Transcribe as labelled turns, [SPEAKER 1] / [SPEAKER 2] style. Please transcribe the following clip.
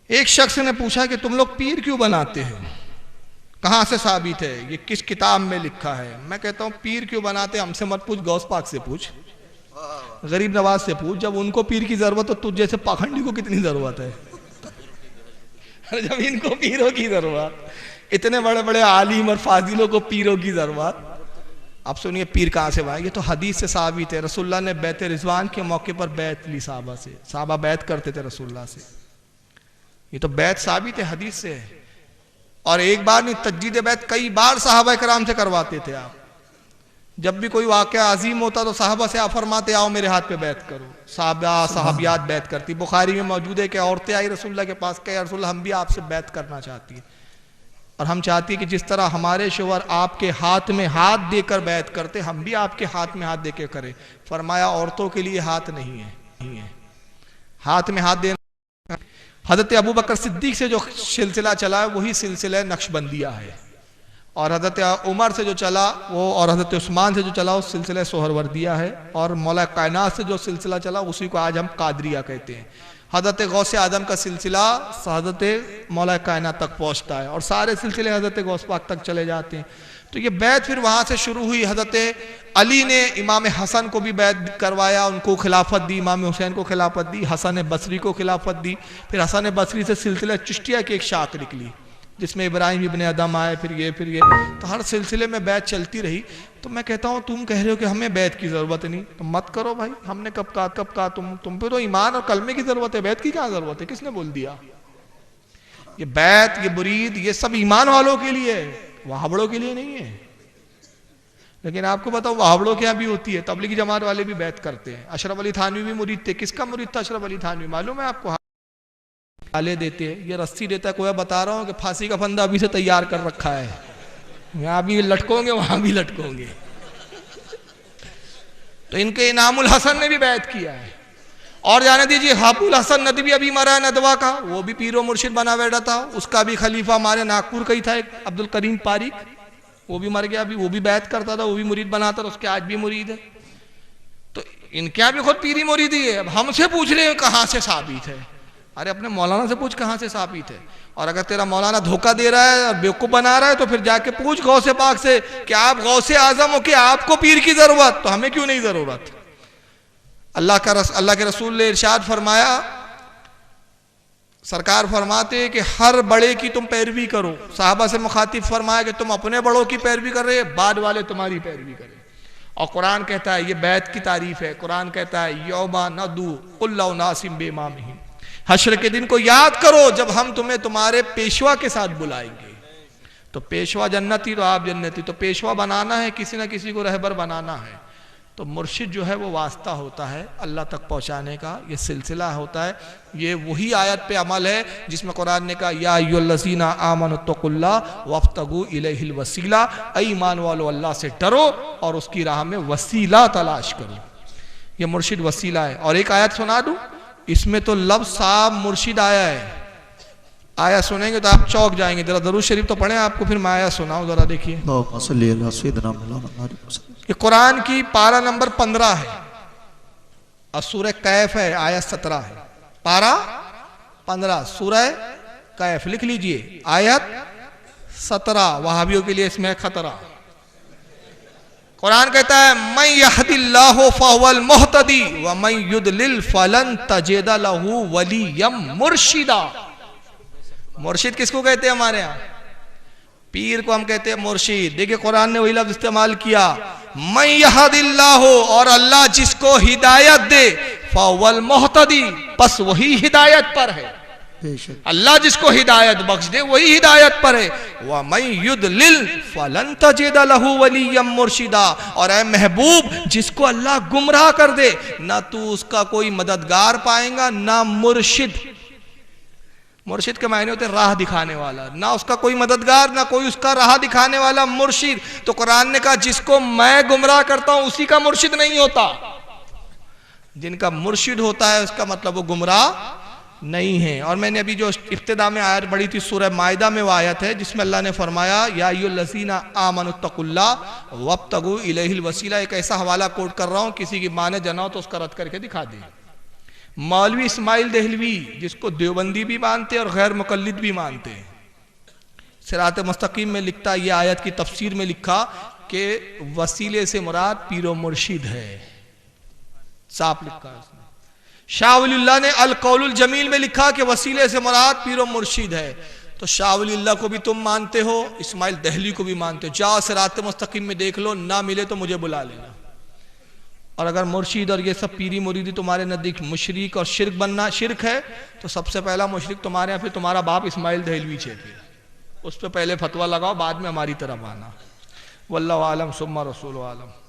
[SPEAKER 1] ایک شخص نے پوچھا کہ تم لوگ پیر کیوں بناتے ہو، کہاں سے ثابت ہے، یہ کس کتاب میں لکھا ہے؟ میں کہتا ہوں پیر کیوں بناتے ہم سے مت پوچھ، غوث پاک سے پوچھ، غریب نواز سے پوچھ. جب ان کو پیر کی ضرورت ہو تجھ جیسے پاکھنڈی کو کتنی ضرورت ہے؟ جب ان کو پیروں کی ضرورت، اتنے بڑے بڑے عالم اور فاضلوں کو پیروں کی ضرورت. اب سنیے پیر کہاں سے بنا. یہ تو حدیث سے ثابت ہے. رسول اللہ نے بیعت رضوان کے موقع پر بیعت لی صحابہ سے، صحابہ بیعت کرتے تھے رسول اللہ سے. یہ تو بیعت ثابت ہے، حدیث سے ہے. اور ایک بار نہیں، تجدید بیعت کئی بار صحابہ کرام سے کرواتے تھے آپ. جب بھی کوئی واقعہ عظیم ہوتا تو صحابہ سے آپ فرماتے آؤ میرے ہاتھ پہ بیعت کرو. صحابہ صحابیات بیعت کرتی. بخاری میں موجود ہے کہ عورتیں آئی رسول اللہ کے پاس کہ یا رسول اللہ ہم بھی آپ سے بیعت کرنا چاہتی ہیں، اور ہم چاہتی ہیں کہ جس طرح ہمارے شوہر آپ کے ہاتھ میں ہاتھ دے کر بیعت کرتے ہم بھی آپ کے ہاتھ میں ہاتھ دے کے کریں. فرمایا عورتوں کے لیے ہاتھ نہیں ہے، ہاتھ میں ہاتھ دینا. حضرت ابوبکر صدیق سے جو سلسلہ چلا ہے وہی سلسلہ نقشبندیہ ہے، اور حضرت عمر سے جو چلا وہ، اور حضرت عثمان سے جو چلا وہ سلسلہ سہروردیہ ہے، اور مولا کائنات سے جو سلسلہ چلا اسی کو آج ہم قادریہ کہتے ہیں. حضرت غوث اعظم کا سلسلہ حضرت مولا کائنات تک پہنچتا ہے، اور سارے سلسلے حضرت غوث پاک تک چلے جاتے ہیں. تو یہ بیعت پھر وہاں سے شروع ہوئی. حضرت علی نے امام حسن کو بھی بیعت کروایا، ان کو خلافت دی. امام حسین کو خلافت دی، حسن بصری کو خلافت دی. پھر حسن بصری سے سلسلہ چشتیہ کی ایک شاخ نکلی جس میں ابراہیم ابن ادم آئے، پھر یہ تو ہر سلسلے میں بیعت چلتی رہی. تو میں کہتا ہوں تم کہہ رہے ہو کہ ہمیں بیعت کی ضرورت نہیں، تم مت کرو بھائی. ہم نے کب کہا تم پہ تو ایمان اور کلمے کی ضرورت ہے، بیعت کی کیا ضرورت ہے؟ کس نے بول دیا؟ یہ بیعت، یہ مرید، یہ سب ایمان والوں کے لیے ہے، وہابڑوں کے لیے نہیں ہے. لیکن آپ کو بتاؤ وہابڑوں کے یہاں بھی ہوتی ہے، تبلیغی جماعت والے بھی بیعت کرتے ہیں. اشرف علی تھانوی بھی مرید تھے. کس کا مرید تھا اشرف علی تھانوی؟ معلوم ہے آپ کو؟ آلے دیتے ہیں، یہ رسی دیتا ہے. کوئی بتا رہا ہوں کہ پھانسی کا پھندا ابھی سے تیار کر رکھا ہے، یہاں بھی لٹکوں گے وہاں بھی لٹکوں گے. تو ان کے انعام الحسن نے بھی بیعت کیا ہے. اور جانے دیجیے حافظ الحسن ندوی ابھی مرا ہے ندوہ کا، وہ بھی پیر و مرشد بنا بیٹھا تھا. اس کا بھی خلیفہ ہمارے ناگپور کا ہی تھا ایک عبد الکریم پاریک، وہ بھی مر گیا. ابھی وہ بھی بیعت کرتا تھا، وہ بھی مرید بناتا تھا، اس کے آج بھی مرید ہے. تو ان کے بھی خود پیری مریدی ہے. اب ہم سے پوچھ رہے ہیں کہاں سے ثابت ہے؟ ارے اپنے مولانا سے پوچھ کہاں سے ثابت ہے. اور اگر تیرا مولانا دھوکہ دے رہا ہے اور بیوقوف بنا رہا ہے تو پھر جا کے پوچھ غوث پاک سے کہ آپ غوث اعظم ہو کہ آپ کو پیر کی ضرورت، تو ہمیں کیوں نہیں ضرورت؟ اللہ کے رسول نے ارشاد فرمایا، سرکار فرماتے کہ ہر بڑے کی تم پیروی کرو. صحابہ سے مخاطب فرمایا کہ تم اپنے بڑوں کی پیروی کر رہے، بعد والے تمہاری پیروی کریں. اور قرآن کہتا ہے، یہ بیعت کی تعریف ہے، قرآن کہتا ہے یوما ندعو کل اناس بامامہم، حشر کے دن کو یاد کرو جب ہم تمہیں تمہارے پیشوا کے ساتھ بلائیں گے. تو پیشوا جنتی تو آپ جنتی. تو پیشوا بنانا ہے، کسی نہ کسی کو رہبر بنانا ہے. تو مرشد جو ہے وہ واسطہ ہوتا ہے اللہ تک پہنچانے کا، یہ سلسلہ ہوتا ہے. یہ وہی آیت پہ عمل ہے جس میں قرآن نے کہا یا ایھا الذین آمنوا اتقوا اللہ وابتغوا الیہ الوسیلہ، اے ایمان والو اللہ سے ڈرو اور اس کی راہ میں وسیلہ تلاش کرو. یہ مرشد وسیلہ ہے. اور ایک آیت سنا دوں، اس میں تو لفظ صاحب مرشد آیا ہے. آیا سنیں گے تو آپ چوک جائیں گے. ذرا درود شریف تو پڑھیں آپ کو، پھر میں آیا سناؤں. ذرا دیکھیے.
[SPEAKER 2] اللہم صلی علی سیدنا مولانا.
[SPEAKER 1] یہ قرآن کی پارہ نمبر 15 ہے اور سورہ کہف ہے، آیت 17 ہے. پارہ 15 سورہ کہف لکھ لیجئے، آیت 17. وہابیوں کے لیے اس میں خطرہ. قرآن کہتا ہے من یہد اللہ فہو المہتدی ومن یضلل فلن تجد لہ ولیا مرشدا. مرشد کس کو کہتے ہیں ہمارے ہاں؟ پیر کو ہم کہتے ہیں مرشد. دیکھیں قرآن نے وہی لفظ استعمال کیا، من یہد اللہ، اور اللہ جس کو ہدایت دے، فہو المہتدی، پس وہی ہدایت پر ہے. اللہ جس کو ہدایت بخش دے وہی ہدایت پر ہے. وَمَن يُضْلِلْ فَلَن تَجِدَ لَهُ وَلِيًّا مُرْشِدًا، اور اے محبوب جس کو اللہ گمراہ کر دے نہ تو اس کا کوئی مددگار پائیں گا نہ مرشد. مرشد کے معنی ہوتے ہیں راہ دکھانے والا، نہ اس کا کوئی مددگار نہ کوئی اس کا راہ دکھانے والا مرشد. تو قرآن نے کہا جس کو میں گمراہ کرتا ہوں اسی کا مرشد نہیں ہوتا. جن کا مرشد ہوتا ہے اس کا مطلب وہ گمراہ نہیں ہے. اور میں نے ابھی جو ابتدا میں آیت پڑھی تھی سورہ مائدہ میں وہ آیت ہے جس میں اللہ نے فرمایا یا ایھا الذین آمنوا اتقوا اللہ وابتغوا الیہ الوسیلہ. ایک ایسا حوالہ کوٹ کر رہا ہوں، کسی کی مانے جنا ہو تو اس کا رد کر کے دکھا دیں. مولوی اسماعیل دہلوی جس کو دیوبندی بھی مانتے اور غیر مقلد بھی مانتے ہیں، صراط مستقیم میں لکھتا، یہ آیت کی تفسیر میں لکھا کہ وسیلے سے مراد پیر و مرشد ہے، صاف لکھا ہے اس نے۔ شاہ ولی اللہ نے القول الجمیل میں لکھا کہ وسیلے سے مراد پیر و مرشد ہے۔ تو شاہ ولی اللہ کو بھی تم مانتے ہو، اسماعیل دہلوی کو بھی مانتے ہو، جاؤ صراط مستقیم میں دیکھ لو، نہ ملے تو مجھے بلا لینا۔ اور اگر مرشد اور یہ سب پیری مریدی تمہارے نزدیک مشرک اور شرک بننا شرک ہے تو سب سے پہلا مشرک تمہارے ہیں، پھر تمہارا باپ اسماعیل دہلوی چاہیے، اس پہ پہلے فتویٰ لگاؤ، بعد میں ہماری طرف آنا۔ واللہ عالم ثم رسول عالم۔